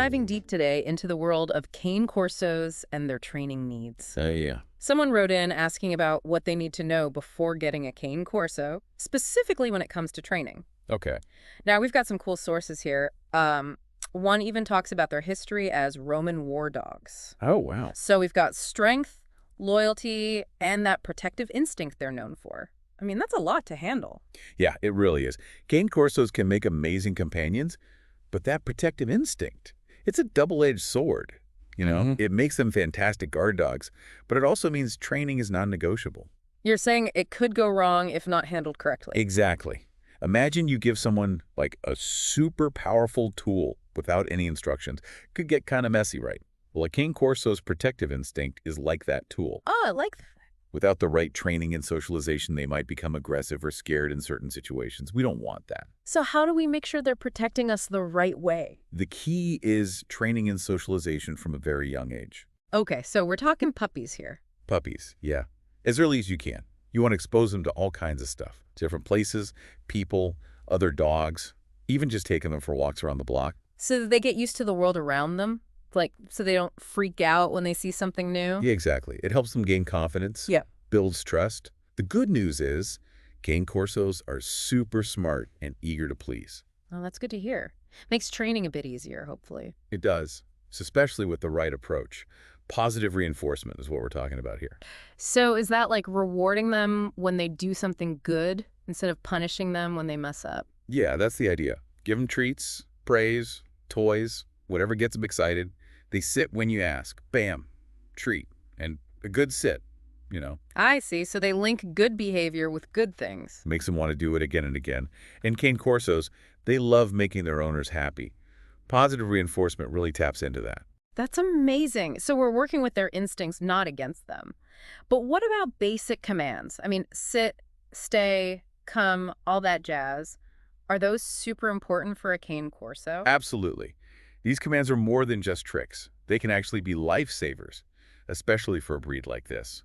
diving deep today into the world of cane corsos and their training needs. Yeah. Someone wrote in asking about what they need to know before getting a cane corso, specifically when it comes to training. Okay. Now, we've got some cool sources here. One even talks about their history as Roman war dogs. Oh, wow. So we've got strength, loyalty, and that protective instinct they're known for. I mean, that's a lot to handle. Yeah, it really is. Cane Corsos can make amazing companions, but that protective instinct, it's a double-edged sword. It makes them fantastic guard dogs, but it also means training is non-negotiable. You're saying it could go wrong if not handled correctly. Exactly. Imagine you give someone like a super powerful tool without any instructions. Could get kind of messy, right? Well, a Cane Corso's protective instinct is like that tool. Oh, I like that. Without the right training and socialization, they might become aggressive or scared in certain situations. We don't want that. So how do we make sure they're protecting us the right way? The key is training and socialization from a very young age. Okay, so we're talking puppies here. Puppies, yeah. As early as you can. You want to expose them to all kinds of stuff. Different places, people, other dogs, even just taking them for walks around the block. So that they get used to the world around them? Like, so they don't freak out when they see something new? Yeah, exactly. It helps them gain confidence, builds trust. The good news is Cane Corsos are super smart and eager to please. Oh, that's good to hear. Makes training a bit easier, hopefully. It does, especially with the right approach. Positive reinforcement is what we're talking about here. So is that like rewarding them when they do something good instead of punishing them when they mess up? Yeah, that's the idea. Give them treats, praise, toys, whatever gets them excited. They sit when you ask. Bam, treat, and a good sit, I see. So they link good behavior with good things. Makes them want to do it again and again. And Cane Corsos, they love making their owners happy. Positive reinforcement really taps into that. That's amazing. So we're working with their instincts, not against them. But what about basic commands? I mean, sit, stay, come, all that jazz. Are those super important for a Cane Corso? Absolutely. These commands are more than just tricks. They can actually be lifesavers, especially for a breed like this.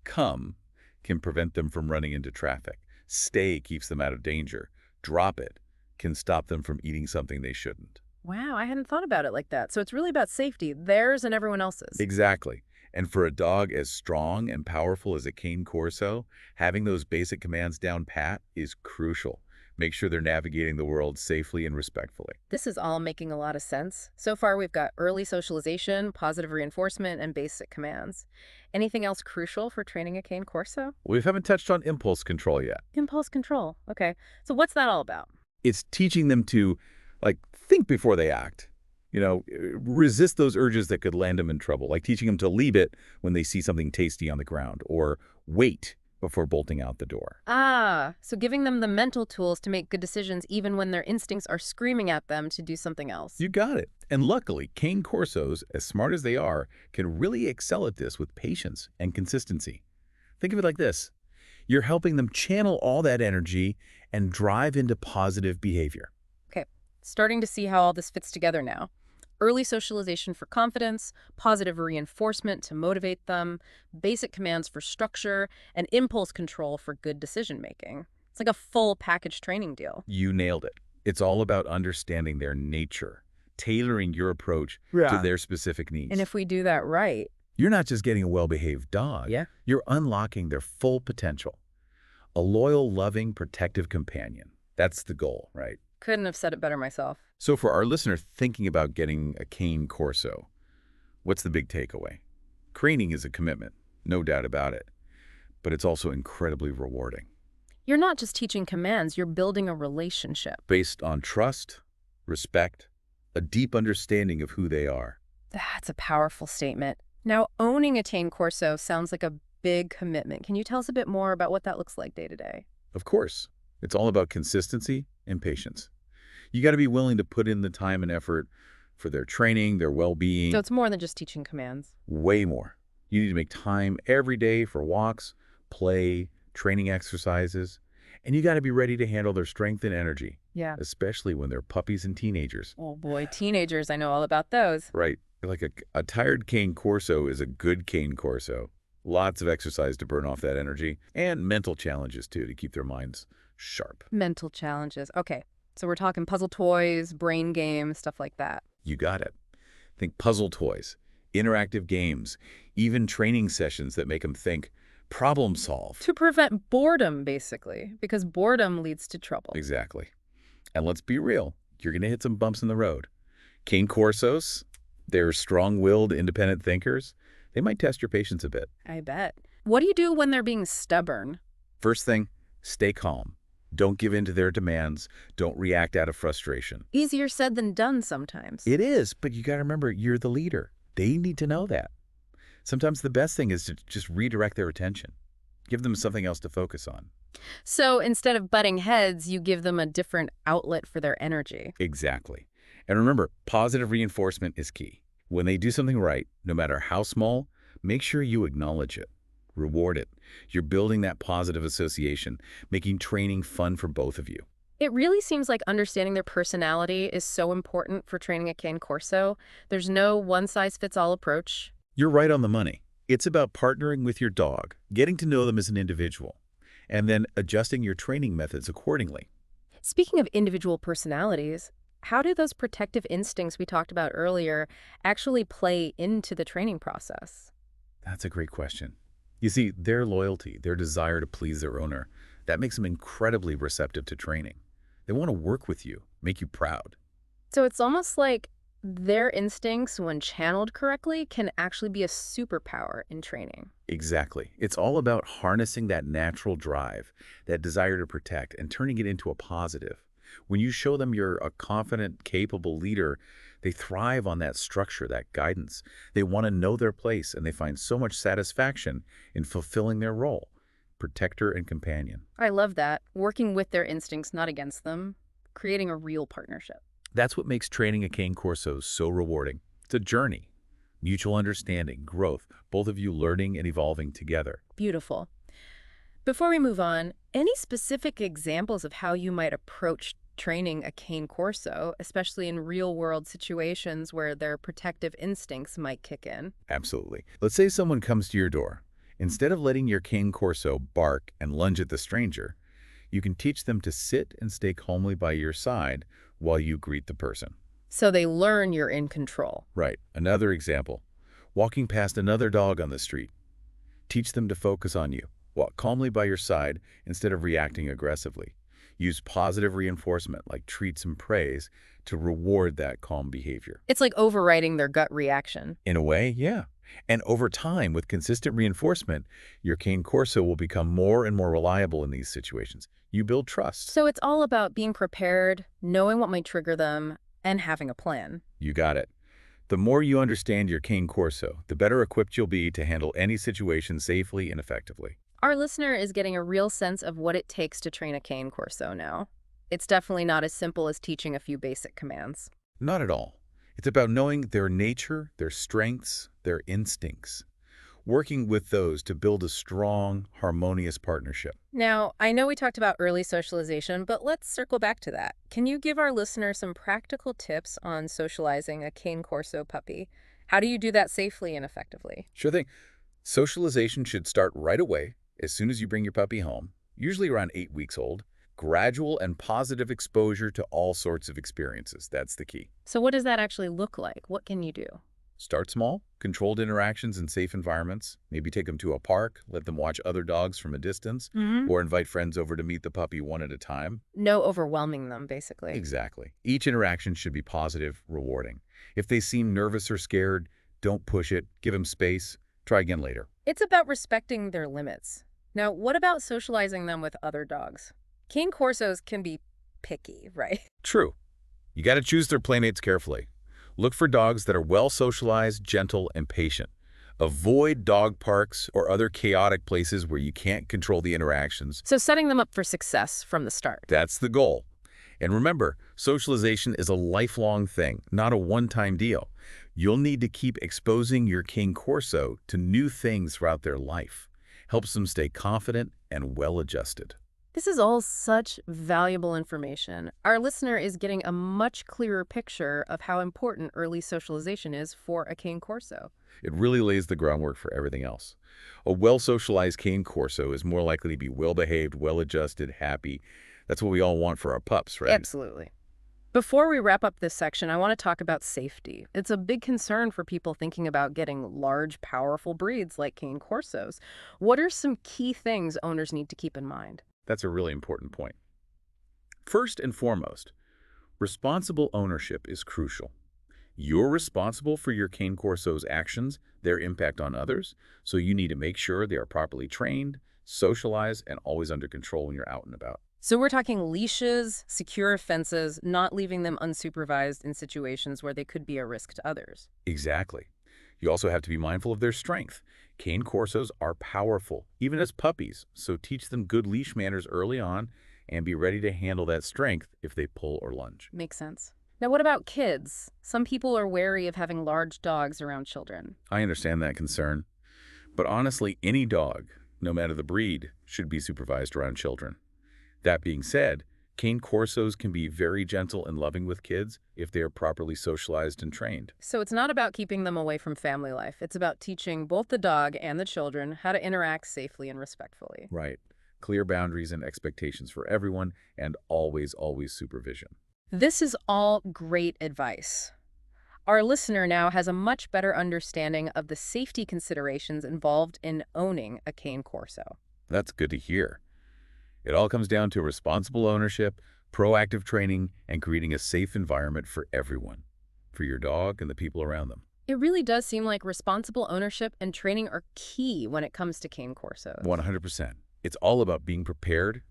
Come can prevent them from running into traffic. Stay keeps them out of danger. Drop it can stop them from eating something they shouldn't. Wow, I hadn't thought about it like that. So it's really about safety, theirs and everyone else's. Exactly. And for a dog as strong and powerful as a Cane Corso, having those basic commands down pat is crucial. Make sure they're navigating the world safely and respectfully. This is all making a lot of sense. So far, we've got early socialization, positive reinforcement, and basic commands. Anything else crucial for training a Cane Corso? We haven't touched on impulse control yet. Impulse control. Okay. So what's that all about? It's teaching them to, think before they act. Resist those urges that could land them in trouble, like teaching them to leave it when they see something tasty on the ground, or wait before bolting out the door. Ah, so giving them the mental tools to make good decisions even when their instincts are screaming at them to do something else. You got it. And luckily, Cane Corsos, as smart as they are, can really excel at this with patience and consistency. Think of it like this. You're helping them channel all that energy and drive into positive behavior. Okay, starting to see how all this fits together now. Early socialization for confidence, positive reinforcement to motivate them, basic commands for structure, and impulse control for good decision-making. It's like a full package training deal. You nailed it. It's all about understanding their nature, tailoring your approach to their specific needs. And if we do that right, you're not just getting a well-behaved dog. Yeah. You're unlocking their full potential. A loyal, loving, protective companion. That's the goal, right? Couldn't have said it better myself. So for our listener thinking about getting a Cane Corso, what's the big takeaway? Training is a commitment, no doubt about it, but it's also incredibly rewarding. You're not just teaching commands, you're building a relationship. Based on trust, respect, a deep understanding of who they are. That's a powerful statement. Now, owning a Cane Corso sounds like a big commitment. Can you tell us a bit more about what that looks like day to day? Of course. It's all about consistency and patience. You got to be willing to put in the time and effort for their training, their well-being. So it's more than just teaching commands. Way more. You need to make time every day for walks, play, training exercises, and you got to be ready to handle their strength and energy. Yeah. Especially when they're puppies and teenagers. Oh boy, teenagers, I know all about those. Right. Like a tired Cane Corso is a good Cane Corso. Lots of exercise to burn off that energy, and mental challenges too to keep their minds sharp. Mental challenges. Okay. So we're talking puzzle toys, brain games, stuff like that. You got it. Think puzzle toys, interactive games, even training sessions that make them think, problem solve. To prevent boredom, basically, because boredom leads to trouble. Exactly. And let's be real, you're going to hit some bumps in the road. Cane Corsos, they're strong-willed, independent thinkers. They might test your patience a bit. I bet. What do you do when they're being stubborn? First thing, stay calm. Don't give in to their demands. Don't react out of frustration. Easier said than done sometimes. It is, but you got to remember, you're the leader. They need to know that. Sometimes the best thing is to just redirect their attention. Give them something else to focus on. So instead of butting heads, you give them a different outlet for their energy. Exactly. And remember, positive reinforcement is key. When they do something right, no matter how small, make sure you acknowledge it. Reward it. You're building that positive association, making training fun for both of you. It really seems like understanding their personality is so important for training a Cane Corso. There's no one-size-fits-all approach. You're right on the money. It's about partnering with your dog, getting to know them as an individual, and then adjusting your training methods accordingly. Speaking of individual personalities, how do those protective instincts we talked about earlier actually play into the training process? That's a great question. You see, their loyalty, their desire to please their owner, that makes them incredibly receptive to training. They want to work with you, make you proud. So it's almost like their instincts, when channeled correctly, can actually be a superpower in training. Exactly. It's all about harnessing that natural drive, that desire to protect, and turning it into a positive. When you show them you're a confident, capable leader, they thrive on that structure, that guidance. They want to know their place, and they find so much satisfaction in fulfilling their role, protector and companion. I love that. Working with their instincts, not against them. Creating a real partnership. That's what makes training a Cane Corso so rewarding. It's a journey. Mutual understanding, growth, both of you learning and evolving together. Beautiful. Before we move on, any specific examples of how you might approach training a Cane Corso, especially in real-world situations where their protective instincts might kick in? Absolutely. Let's say someone comes to your door. Instead of letting your Cane Corso bark and lunge at the stranger, you can teach them to sit and stay calmly by your side while you greet the person. So they learn you're in control. Right. Another example. Walking past another dog on the street. Teach them to focus on you. Walk calmly by your side instead of reacting aggressively. Use positive reinforcement like treats and praise to reward that calm behavior. It's like overriding their gut reaction. In a way, yeah. And over time, with consistent reinforcement, your Cane Corso will become more and more reliable in these situations. You build trust. So it's all about being prepared, knowing what might trigger them, and having a plan. You got it. The more you understand your Cane Corso, the better equipped you'll be to handle any situation safely and effectively. Our listener is getting a real sense of what it takes to train a Cane Corso now. It's definitely not as simple as teaching a few basic commands. Not at all. It's about knowing their nature, their strengths, their instincts, working with those to build a strong, harmonious partnership. Now, I know we talked about early socialization, but let's circle back to that. Can you give our listener some practical tips on socializing a Cane Corso puppy? How do you do that safely and effectively? Sure thing. Socialization should start right away, as soon as you bring your puppy home, usually around 8 weeks old. Gradual and positive exposure to all sorts of experiences. That's the key. So what does that actually look like? What can you do? Start small, controlled interactions in safe environments. Maybe take them to a park, let them watch other dogs from a distance, or invite friends over to meet the puppy one at a time. No overwhelming them, basically. Exactly. Each interaction should be positive, rewarding. If they seem nervous or scared, don't push it. Give them space. Try again later. It's about respecting their limits. Now, what about socializing them with other dogs? Cane Corsos can be picky, right? True. You got to choose their playmates carefully. Look for dogs that are well socialized, gentle, and patient. Avoid dog parks or other chaotic places where you can't control the interactions. So setting them up for success from the start. That's the goal. And remember, socialization is a lifelong thing, not a one-time deal. You'll need to keep exposing your Cane Corso to new things throughout their life. Helps them stay confident and well-adjusted. This is all such valuable information. Our listener is getting a much clearer picture of how important early socialization is for a Cane Corso. It really lays the groundwork for everything else. A well-socialized Cane Corso is more likely to be well-behaved, well-adjusted, happy. That's what we all want for our pups, right? Absolutely. Before we wrap up this section, I want to talk about safety. It's a big concern for people thinking about getting large, powerful breeds like Cane Corsos. What are some key things owners need to keep in mind? That's a really important point. First and foremost, responsible ownership is crucial. You're responsible for your Cane Corso's actions, their impact on others, so you need to make sure they are properly trained, socialized, and always under control when you're out and about. So we're talking leashes, secure fences, not leaving them unsupervised in situations where they could be a risk to others. Exactly. You also have to be mindful of their strength. Cane Corsos are powerful, even as puppies, so teach them good leash manners early on and be ready to handle that strength if they pull or lunge. Makes sense. Now, what about kids? Some people are wary of having large dogs around children. I understand that concern, but honestly, any dog, no matter the breed, should be supervised around children. That being said, Cane Corsos can be very gentle and loving with kids if they are properly socialized and trained. So it's not about keeping them away from family life. It's about teaching both the dog and the children how to interact safely and respectfully. Right. Clear boundaries and expectations for everyone, and always, always supervision. This is all great advice. Our listener now has a much better understanding of the safety considerations involved in owning a Cane Corso. That's good to hear. It all comes down to responsible ownership, proactive training, and creating a safe environment for everyone, for your dog and the people around them. It really does seem like responsible ownership and training are key when it comes to Cane Corsos. 100%. It's all about being prepared,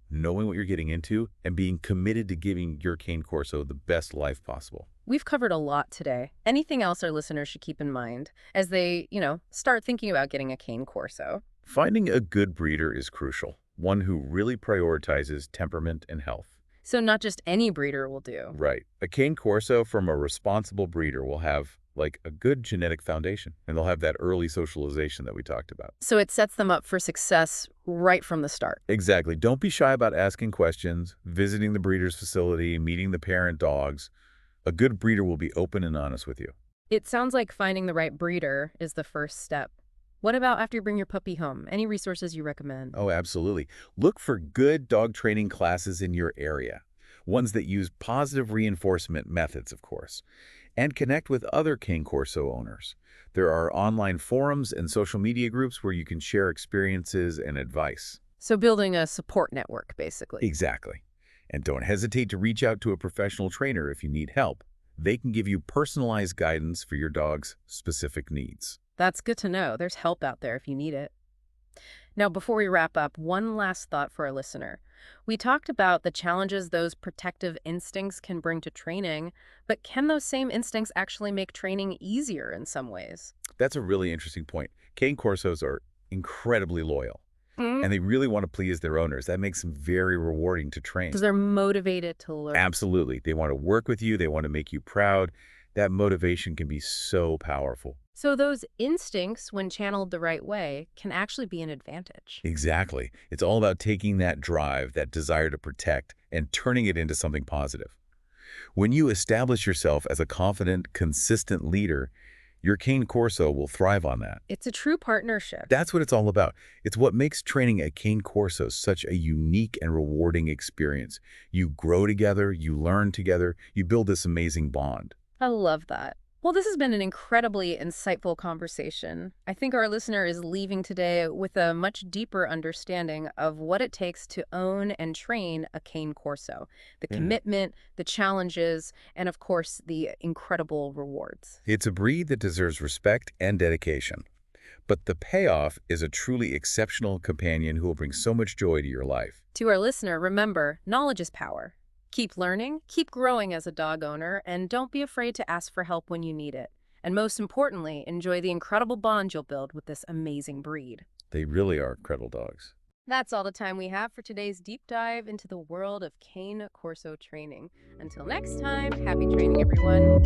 knowing what you're getting into, and being committed to giving your Cane Corso the best life possible. We've covered a lot today. Anything else our listeners should keep in mind as they, start thinking about getting a Cane Corso? Finding a good breeder is crucial, one who really prioritizes temperament and health. So not just any breeder will do. Right. A Cane Corso from a responsible breeder will have like a good genetic foundation, and they'll have that early socialization that we talked about. So it sets them up for success right from the start. Exactly. Don't be shy about asking questions, visiting the breeder's facility, meeting the parent dogs. A good breeder will be open and honest with you. It sounds like finding the right breeder is the first step. What about after you bring your puppy home? Any resources you recommend? Oh, absolutely. Look for good dog training classes in your area, ones that use positive reinforcement methods, of course, and connect with other Cane Corso owners. There are online forums and social media groups where you can share experiences and advice. So building a support network, basically. Exactly. And don't hesitate to reach out to a professional trainer if you need help. They can give you personalized guidance for your dog's specific needs. That's good to know. There's help out there if you need it. Now, before we wrap up, one last thought for our listener. We talked about the challenges those protective instincts can bring to training, but can those same instincts actually make training easier in some ways? That's a really interesting point. Cane Corsos are incredibly loyal, and they really want to please their owners. That makes them very rewarding to train. Because they're motivated to learn. Absolutely. They want to work with you. They want to make you proud. That motivation can be so powerful. So those instincts, when channeled the right way, can actually be an advantage. Exactly. It's all about taking that drive, that desire to protect, and turning it into something positive. When you establish yourself as a confident, consistent leader, your Cane Corso will thrive on that. It's a true partnership. That's what it's all about. It's what makes training a Cane Corso such a unique and rewarding experience. You grow together, you learn together, you build this amazing bond. I love that. Well, this has been an incredibly insightful conversation. I think our listener is leaving today with a much deeper understanding of what it takes to own and train a Cane Corso. The commitment, the challenges, and of course, the incredible rewards. It's a breed that deserves respect and dedication. But the payoff is a truly exceptional companion who will bring so much joy to your life. To our listener, remember, knowledge is power. Keep learning, keep growing as a dog owner, and don't be afraid to ask for help when you need it. And most importantly, enjoy the incredible bond you'll build with this amazing breed. They really are incredible dogs. That's all the time we have for today's deep dive into the world of Cane Corso training. Until next time, happy training, everyone.